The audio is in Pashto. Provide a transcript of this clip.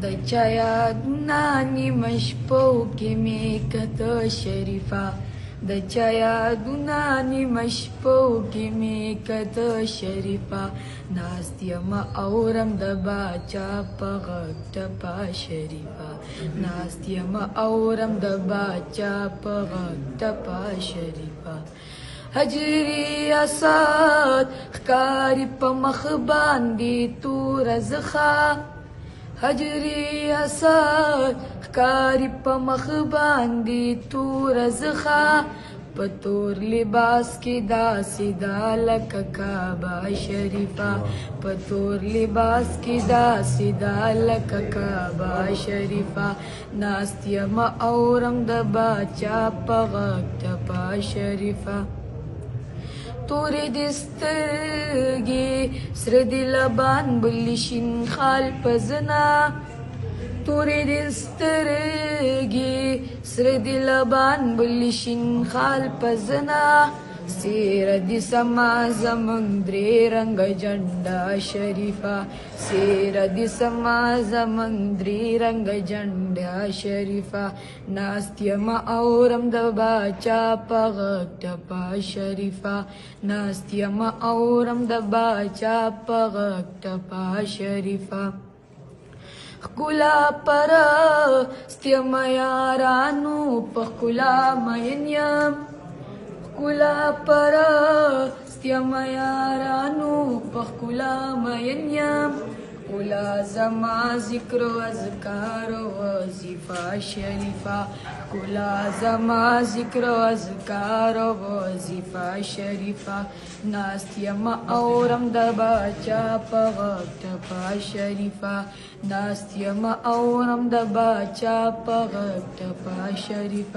د چا یادونه نیمه شپو کې مې کته شریفه د چا یادونه نیمه شپو کې مې کته شریفه ناست یم اورم د باچا په غږ ټپه شریفه ناست یم اورم د باچا په غږ ټپه شریفه حجري اسد ښکاري په مخ باندې توره زخه حجري اسد ښکاري په مخ باندې توره زخه په تور لباس کې داسې ده لکه کعبه شریفه په تور لباس کې داسې ده لکه کعبه شریفه ناست یم اورم د باچا په غږ ټپه شریفه تورې دې سترګې سره دې لبان بلې شین خال په زنه تورې دې سترګې سره دې لبان بلې شین خال په زنه سیره دې سما زمونږ درې رنګه جنډه شریفه سیره دې سما زمونږ درې رنګه جنډه شریفه ناست یم اورم د باچا په غږ ټپه شریفه ناست یم اورم د باچا په غږ ټپه شریفه ښکلا پرست یم یارانو په ښکلا مین یم ښکلا پرست یم یارانو په ښکلا مین یم ښکلا زما ذکر و اذکار و وظیفه شریفه ښکلا زما ذکر و اذکار و وظیفه شریفه ناست یم اورم د باچا په غږ ټپه شریفه ناست یم اورم د باچا په غږ ټپه شریفه